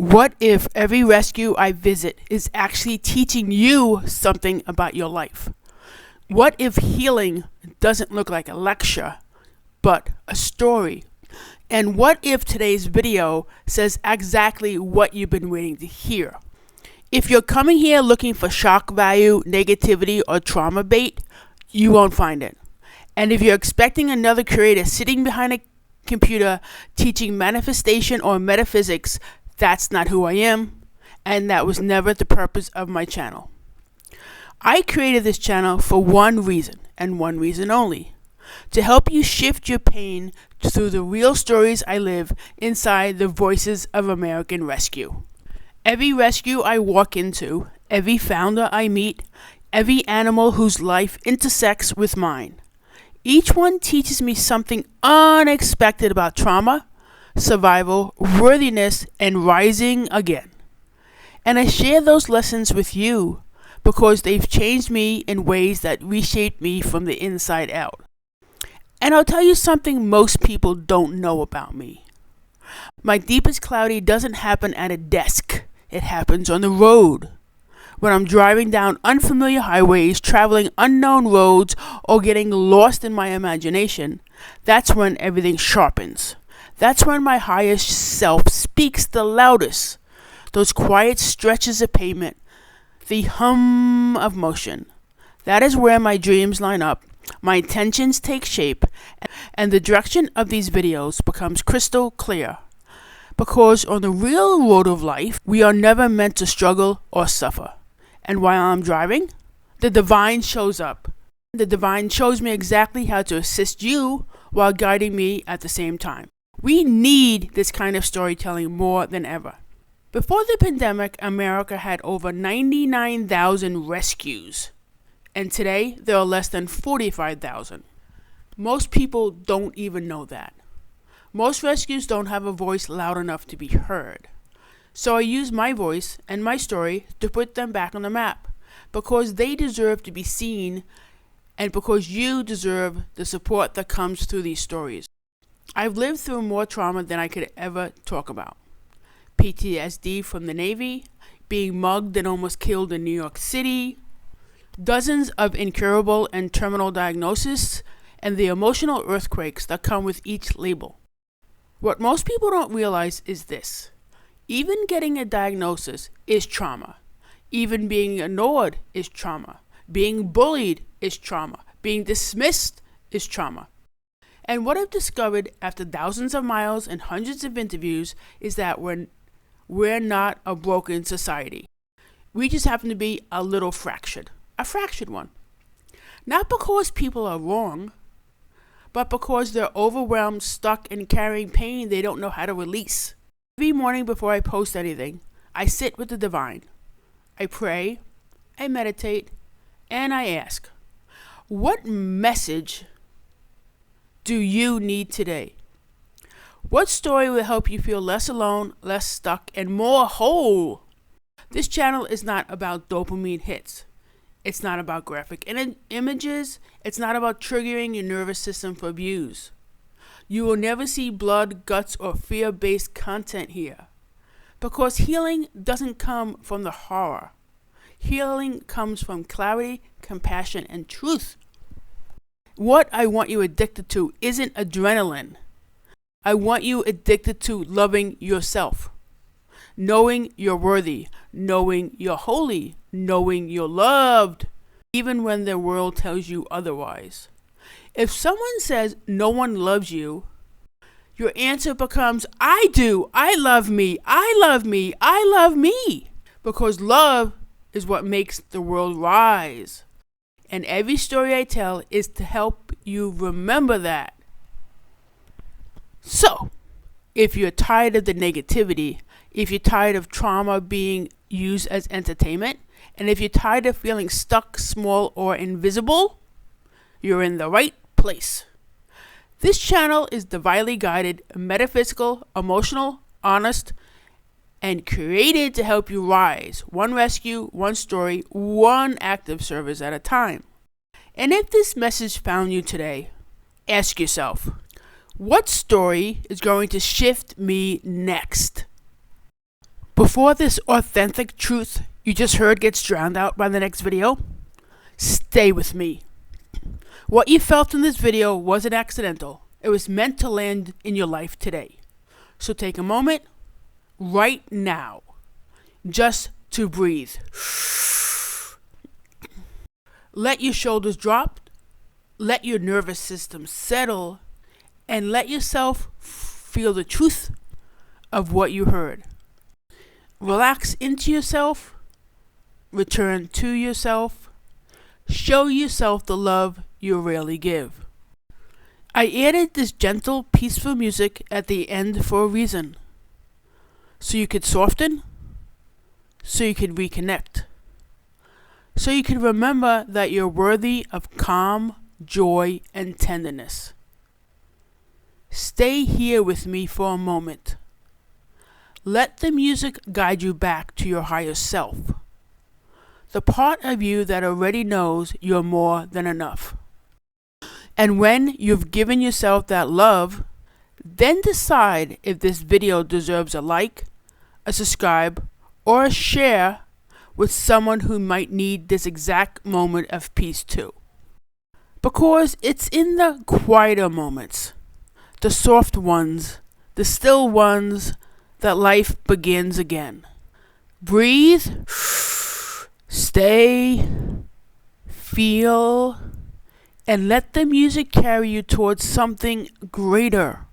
What if every rescue I visit is actually teaching you something about your life? What if healing doesn't look like a lecture, but a story? And what if today's video says exactly what you've been waiting to hear? If you're coming here looking for shock value, negativity, or trauma bait, you won't find it. And if you're expecting another creator sitting behind a computer teaching manifestation or metaphysics, that's not who I am, and that was never the purpose of my channel. I created this channel for one reason, and one reason only: to help you shift your pain through the real stories I live inside the voices of American rescue. Every rescue I walk into, every founder I meet, every animal whose life intersects with mine, each one teaches me something unexpected about trauma, survival, worthiness, and rising again. And I share those lessons with you because they've changed me in ways that reshaped me from the inside out. And I'll tell you something most people don't know about me. My deepest cloudy doesn't happen at a desk. It happens on the road. When I'm driving down unfamiliar highways, traveling unknown roads, or getting lost in my imagination, that's when everything sharpens. That's when my highest self speaks the loudest. Those quiet stretches of pavement, the hum of motion. That is where my dreams line up, my intentions take shape, and the direction of these videos becomes crystal clear. Because on the real road of life, we are never meant to struggle or suffer. And while I'm driving, the divine shows up. The divine shows me exactly how to assist you while guiding me at the same time. We need this kind of storytelling more than ever. Before the pandemic, America had over 99,000 rescues, and today there are less than 45,000. Most people don't even know that. Most rescues don't have a voice loud enough to be heard. So I use my voice and my story to put them back on the map, because they deserve to be seen, and because you deserve the support that comes through these stories. I've lived through more trauma than I could ever talk about. PTSD from the Navy, being mugged and almost killed in New York City, dozens of incurable and terminal diagnoses, and the emotional earthquakes that come with each label. What most people don't realize is this: even getting a diagnosis is trauma. Even being ignored is trauma. Being bullied is trauma. Being dismissed is trauma. And what I've discovered after thousands of miles and hundreds of interviews is that we're not a broken society. We just happen to be a little fractured. A fractured one. Not because people are wrong, but because they're overwhelmed, stuck, and carrying pain they don't know how to release. Every morning before I post anything, I sit with the divine. I pray, I meditate, and I ask, what message do you need today? What story will help you feel less alone, less stuck, and more whole? This channel is not about dopamine hits. It's not about graphic images. It's not about triggering your nervous system for abuse. You will never see blood, guts, or fear-based content here. Because healing doesn't come from the horror. Healing comes from clarity, compassion, and truth. What I want you addicted to isn't adrenaline. I want you addicted to loving yourself. Knowing you're worthy. Knowing you're holy. Knowing you're loved. Even when the world tells you otherwise. If someone says no one loves you, your answer becomes, I do. I love me. I love me. I love me. Because love is what makes the world rise. And every story I tell is to help you remember that. So, if you're tired of the negativity, if you're tired of trauma being used as entertainment, and if you're tired of feeling stuck, small, or invisible, you're in the right place. This channel is divinely guided, metaphysical, emotional, honest, and created to help you rise, one rescue, one story, one act of service at a time. And if this message found you today, ask yourself, what story is going to shift me next? Before this authentic truth you just heard gets drowned out by the next video, stay with me. What you felt in this video wasn't accidental. It was meant to land in your life today. So take a moment right now just to breathe. Let your shoulders drop, let your nervous system settle, and let yourself feel the truth of what you heard. Relax into yourself, return to yourself, show yourself the love you rarely give. I added this gentle, peaceful music at the end for a reason. So you could soften, so you could reconnect, so you can remember that you're worthy of calm, joy, and tenderness. Stay here with me for a moment. Let the music guide you back to your higher self, the part of you that already knows you're more than enough. And when you've given yourself that love, then decide if this video deserves a like, a subscribe, or a share with someone who might need this exact moment of peace too. Because it's in the quieter moments, the soft ones, the still ones, that life begins again. Breathe, stay, feel, and let the music carry you towards something greater.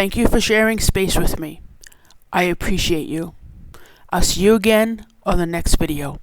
Thank you for sharing space with me. I appreciate you. I'll see you again on the next video.